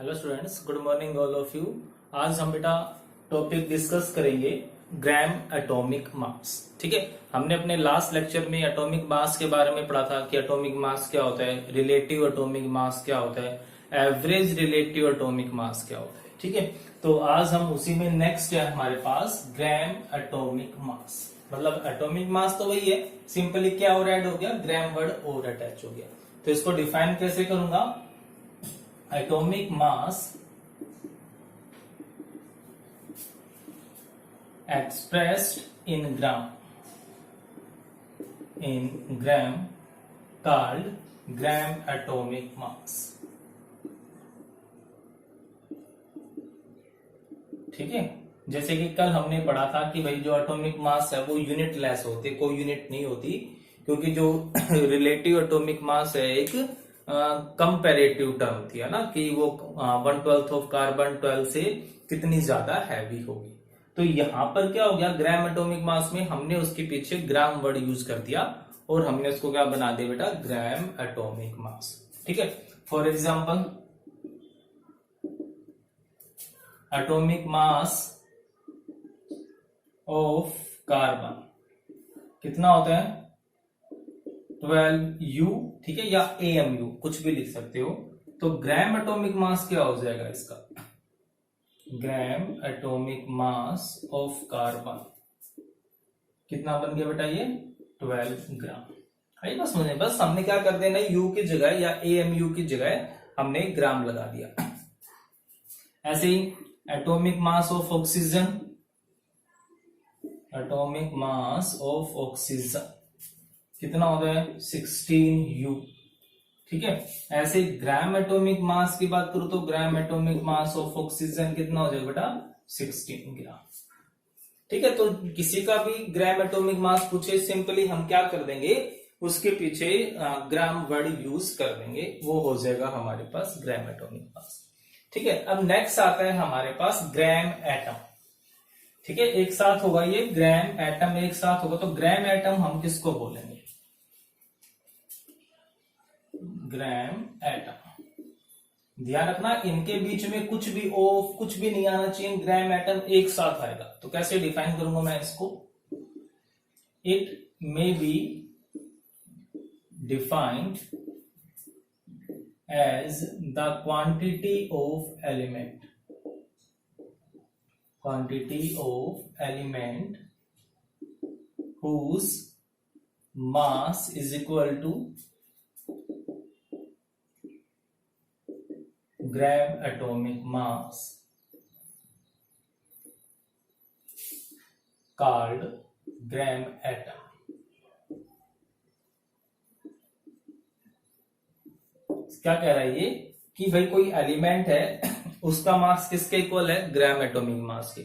Hello students, good morning all of you. आज हम बेटा टॉपिक डिस्कस करेंगे ग्राम एटॉमिक मास। ठीक है, हमने अपने लास्ट लेक्चर में एटॉमिक मास के बारे में पढ़ा था कि एटॉमिक मास क्या होता है, रिलेटिव एटॉमिक मास क्या होता है, एवरेज रिलेटिव एटॉमिक मास क्या होता है। ठीक है, तो आज हम उसी में नेक्स्ट है हमारे पास ग्राम एटॉमिक मास। मतलब एटॉमिक मास तो वही है, सिंपली क्या और ऐड हो गया, ग्राम वर्ड और अटैच हो गया। तो इसको डिफाइन कैसे करूंगा, atomic mass expressed in gram called gram atomic mass। ठीक है, जैसे कि कल हमने पढ़ा था कि भाई जो एटॉमिक मास है वो यूनिट लेस होती, कोई यूनिट नहीं होती, क्योंकि जो रिलेटिव एटॉमिक मास है एक कंपैरेटिव टर्म थी, है ना, कि वो 1/12 ऑफ कार्बन 12 से कितनी ज्यादा हैवी होगी। तो यहां पर क्या हो गया, ग्राम एटॉमिक मास में हमने उसके पीछे ग्राम वर्ड यूज कर दिया और हमने उसको क्या बना दिया बेटा, ग्राम एटॉमिक मास। ठीक है, for example atomic mass of carbon कितना होता है, 12U। ठीक है, या AMU कुछ भी लिख सकते हो। तो ग्राम एटॉमिक मास क्या हो जाएगा इसका, ग्राम एटॉमिक मास ऑफ कार्बन कितना बन गया बेटा, ये 12 ग्राम। आई बस मुझे, बस हमने क्या कर देना, U की जगह या AMU की जगह हमने ग्राम लगा दिया। ऐसे ही atomic mass of oxygen, atomic mass of oxygen कितना होता है, 16U। ठीक है, ऐसे ग्राम एटॉमिक मास की बात करूं तो ग्राम एटॉमिक मास ऑफ ऑक्सीजन कितना हो जाएगा बेटा, 16 ग्राम। ठीक है, तो किसी का भी ग्राम एटॉमिक मास पूछे, सिंपली हम क्या कर देंगे, उसके पीछे ग्राम वर्ड यूज कर देंगे, वो हो जाएगा हमारे पास ग्राम एटॉमिक मास। ठीक है, अब नेक्स्ट आता है हमारे पास ग्राम एटम। ठीक है, एक साथ होगा ये ग्राम एटम, एक साथ होगा। तो ग्राम एटम हम किसको बोलेंगे, ग्राम एटम। ध्यान रखना, इनके बीच में कुछ भी ऑफ कुछ भी नहीं आना चाहिए, ग्राम एटम एक साथ आएगा। तो कैसे डिफाइन करूंगा मैं इसको, it may be defined as the quantity of element, quantity of element whose mass is equal to gram atomic mass called gram atom। क्या कह रहा है ये कि भाई कोई एलिमेंट है, उसका मास किसके इक्वल है, ग्राम एटॉमिक मास के।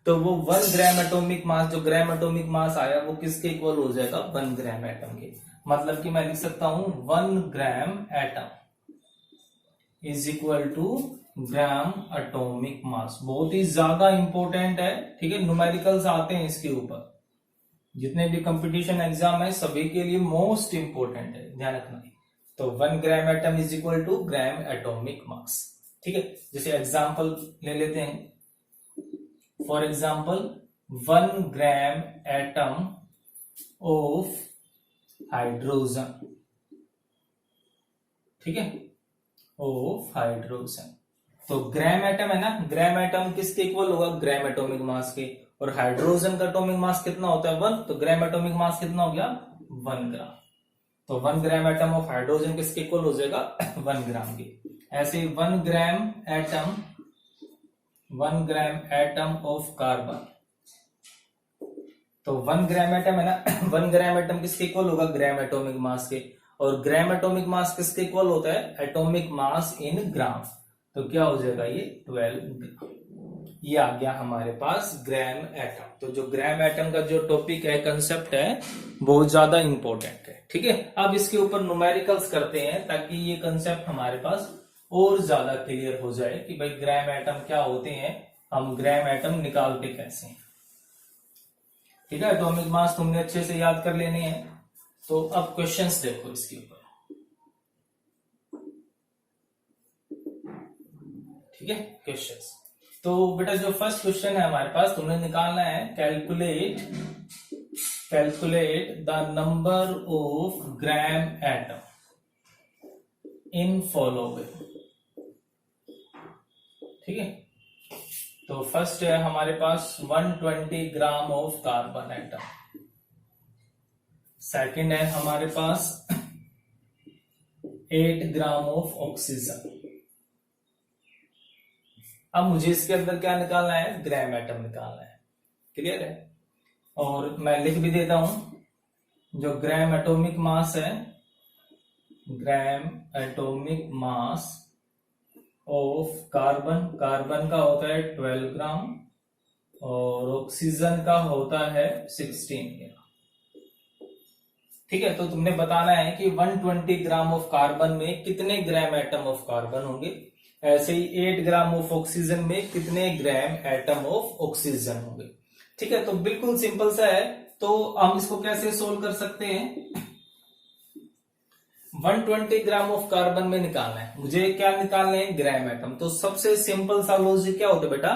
तो वो 1 ग्राम एटॉमिक मास, जो ग्राम एटॉमिक मास आया वो किसके इक्वल हो जाएगा, 1 ग्राम एटम के। मतलब कि मैं लिख सकता हूं 1 gram atom is equal to gram atomic mass. बहुत ही ज्यादा इंपॉर्टेंट है। ठीक है, न्यूमेरिकल्स आते हैं इसके ऊपर, जितने भी कंपटीशन एग्जाम है सभी के लिए मोस्ट इंपॉर्टेंट है, ध्यान रखना। तो 1 gram atom is equal to gram atomic mass. ठीक है, जैसे एग्जांपल ले लेते हैं। For example 1 gram atom of hydrogen. ठीक है, ऑफ हाइड्रोजन। तो ग्राम एटम है ना, ग्राम एटम किसके इक्वल होगा, ग्राम एटॉमिक मास के। और हाइड्रोजन का एटॉमिक मास कितना होता है, 1। तो ग्राम एटॉमिक मास कितना हो गया, 1 ग्राम। तो 1 ग्राम एटम ऑफ हाइड्रोजन किसके इक्वल हो जाएगा, 1 ग्राम के। ऐसे 1 ग्राम एटम ऑफ कार्बन। तो 1 ग्राम एटम है ना, 1 ग्राम एटम किसके इक्वल होगा, ग्राम एटॉमिक मास के। और ग्राम एटॉमिक मास किसके इक्वल होता है, एटॉमिक मास इन ग्राम। तो क्या हो जाएगा ये 12 ग्राम। ये आ गया हमारे पास ग्राम एटम। तो जो ग्राम एटम का जो टॉपिक है, कंसेप्ट है, बहुत ज्यादा इंपॉर्टेंट है। ठीक है, अब इसके ऊपर न्यूमेरिकल्स करते हैं ताकि ये कंसेप्ट हमारे पास और ज्यादा क्लियर हो जाए कि भाई ग्राम एटम क्या होते हैं, हम ग्राम एटम निकालते कैसे हैं। ठीक है, एटॉमिक मास तुमने अच्छे से याद कर लेने हैं। तो अब क्वेश्चंस देखो इसके ऊपर। ठीक है क्वेश्चंस। तो बेटा जो फर्स्ट क्वेश्चन है हमारे पास, तुमने निकालना है calculate the number of gram atom in following. ठीक है, तो फर्स्ट है हमारे पास 120 ग्राम ऑफ कार्बन एटम। सेकंड है हमारे पास 8 ग्राम ऑफ ऑक्सीजन। अब मुझे इसके अंदर क्या निकालना है, ग्राम एटम निकालना है। क्लियर है, और मैं लिख भी देता हूं जो ग्राम एटॉमिक मास है, ग्राम एटॉमिक मास ऑफ कार्बन का होता है 12 ग्राम और ऑक्सीजन का होता है 16 ग्राम। ठीक है, तो तुमने बताना है कि 120 ग्राम ऑफ कार्बन में कितने ग्राम एटम ऑफ कार्बन होंगे, ऐसे ही 8 ग्राम ऑफ ऑक्सीजन में कितने ग्राम एटम ऑफ ऑक्सीजन होंगे। ठीक है, तो बिल्कुल सिंपल सा है। तो हम इसको कैसे सोल्व कर सकते हैं, 120 ग्राम ऑफ कार्बन में निकालना है मुझे, क्या निकालना है, ग्राम एटम। तो सबसे सिंपल सा लॉजिक क्या होता है बेटा,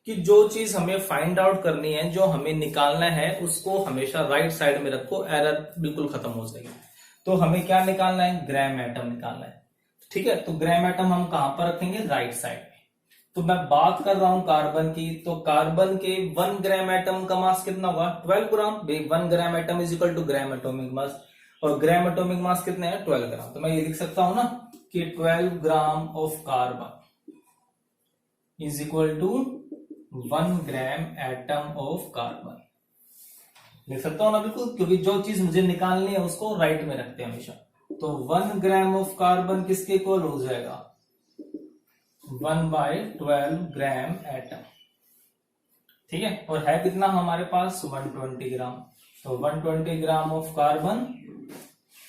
कि जो चीज हमें फाइंड आउट करनी है, जो हमें निकालना है, उसको हमेशा राइट साइड में रखो, एरर बिल्कुल खत्म हो जाएगी। तो हमें क्या निकालना है, ग्राम एटम निकालना है। ठीक है, तो ग्राम एटम हम कहां पर रखेंगे, राइट साइड में। तो मैं बात कर रहा हूं कार्बन की, तो कार्बन के 1 ग्राम एटम का मास कितना होगा, 12 gram. 1 gram atom is equal to gram atomic mass, और ग्राम एटॉमिक मास कितने हैं, 12 ग्राम। तो मैं ये लिख सकता हूं ना कि 12 gram of carbon is equal to 1 gram atom of carbon. लिख सकता हूं ना बिल्कुल, क्योंकि जो चीज मुझे निकालनी है उसको राइट में रखते हैं हमेशा। तो 1 ग्राम ऑफ कार्बन किसके इक्वल हो जाएगा, 1/12 ग्राम एटम। ठीक है, और है कितना हमारे पास, 120 ग्राम। तो 120 ग्राम ऑफ कार्बन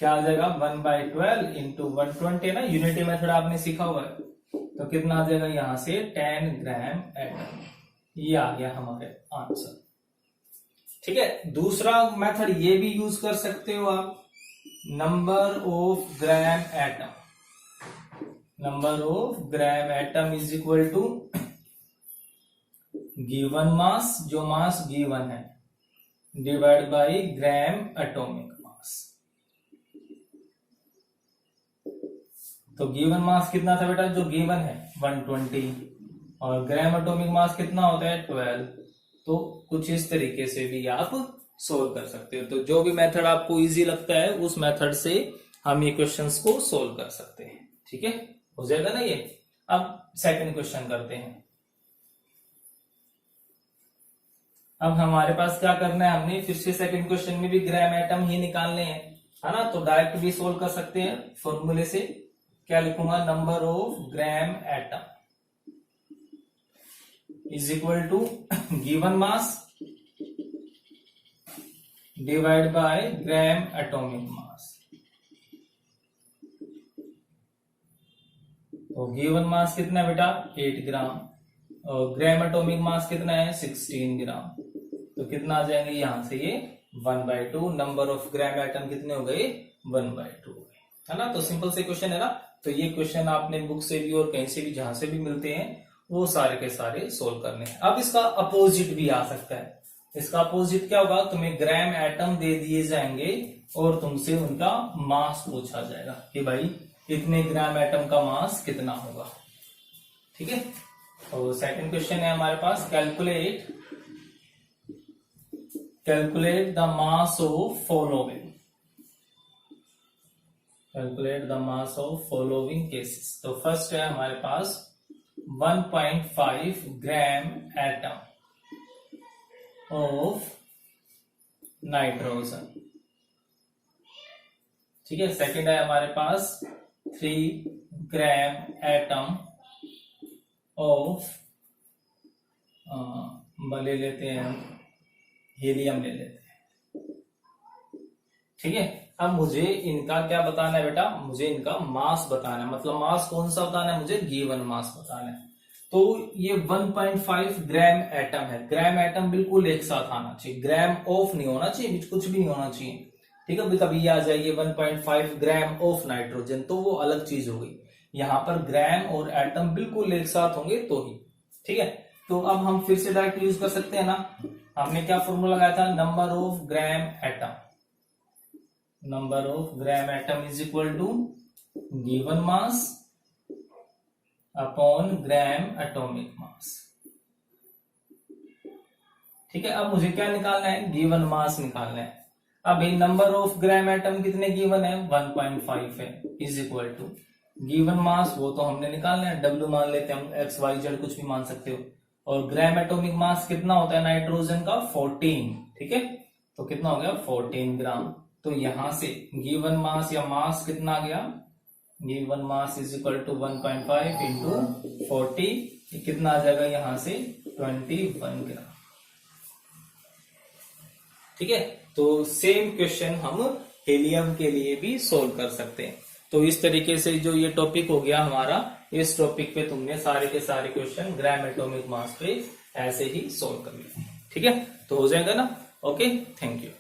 क्या आ जाएगा, 1/12 इंटू 120 ना, यूनिटी मेथड आपने सीखा हुआ है। तो कितना आ जाएगा यहां से 10 ग्राम एटम। ये आ गया हमारे आंसर। ठीक है, दूसरा मेथड ये भी यूज कर सकते हो आप, number of gram atom. Number of gram atom is equal to given mass, जो मास गिवन है, divide by gram atomic mass. तो गिवन मास कितना था बेटा, जो गिवन है 120, और ग्राम एटॉमिक मास कितना होता है 12। तो कुछ इस तरीके से भी आप सोल्व कर सकते हो। तो जो भी मेथड आपको इजी लगता है उस मेथड से हम ये क्वेश्चंस को सोल्व कर सकते हैं। ठीक है, हो जाएगा ना ये। अब सेकंड क्वेश्चन करते हैं। अब हमारे पास क्या करना है, हमने फिर से सेकंड क्वेश्चन में भी ग्राम एटम ही निकालने हैं, है ना। तो डायरेक्ट भी सोल्व कर सकते हैं फॉर्मूले से। क्या लिखूंगा, number of gram atom is equal to given mass divide by gram atomic mass. तो गिवन मास कितना है बेटा, 8 ग्राम, और ग्राम एटॉमिक मास कितना है, 16 ग्राम। तो कितना आ जाएंगे यहां से ये 1/2। नंबर ऑफ ग्राम एटम कितने हो गए, 1/2, है ना। तो सिंपल से क्वेश्चन है ना। तो ये क्वेश्चन आपने बुक से भी और कहीं से भी, जहां से भी मिलते हैं, वो सारे के सारे सोल्व करने हैं। अब इसका अपोजिट भी आ सकता है। इसका अपोजिट क्या होगा, तुम्हें ग्राम एटम दे दिए जाएंगे और तुमसे उनका मास पूछा जाएगा कि भाई इतने ग्राम एटम का मास कितना होगा। ठीक है, तो सेकंड क्वेश्चन है हमारे पास, calculate the mass of following. Calculate the mass of following cases. तो फर्स्ट है हमारे पास 1.5 ग्राम एटम ऑफ नाइट्रोजन। ठीक है, सेकंड है हमारे पास 3 ग्राम एटम ऑफ ले लेते हैं, हीलियम ले लेते हैं। ठीक है, अब मुझे इनका क्या बताना है बेटा, मुझे इनका मास बताना है। मतलब मास कौन सा बताना है मुझे, गिवन मास बताना है। तो ये 1.5 ग्राम एटम है। ग्राम एटम बिल्कुल एक साथ आना चाहिए, ग्राम ऑफ नहीं होना चाहिए, कुछ भी नहीं होना चाहिए। ठीक है, कभी ये आ जाएगी 1.5 ग्राम ऑफ नाइट्रोजन, तो वो अलग चीज हो गई। यहाँ पर ग्राम और एटम बिल्कुल एक साथ होंगे तो ही, ठीक है। तो अब हम फिर से डायरेक्ट यूज कर सकते हैं ना, हमने क्या फॉर्मूला लगाया था, number of gram atom, number of gram atom is equal to given mass upon gram atomic mass, ठीक है। अब मुझे क्या निकालना है, गिवन मास निकालना है। अभी नंबर ऑफ ग्राम एटम कितने गिवन है, 1.5 है, is equal to given mass, वो तो हमने निकालना है, W मान लेते हैं हम, XYZ कुछ भी मान सकते हो। और ग्राम एटॉमिक मास कितना होता है नाइट्रोजन का, 14, ठीक है। तो कितना हो गया, 14 ग्राम। तो यहां से गिवन मास या मास कितना आ गया, given mass is equal to 1.5 into 40, कितना आ जाएगा यहां से, 21 ग्राम, ठीक है। तो सेम क्वेश्चन हम हीलियम के लिए भी सोल्व कर सकते हैं। तो इस तरीके से जो ये टॉपिक हो गया हमारा, इस टॉपिक पे तुमने सारे के सारे क्वेश्चन ग्राम एटॉमिक मास पे ऐसे ही सोल्व कर लिए, ठीक है। तो हो जाएगा ना, ओके, थैंक यू।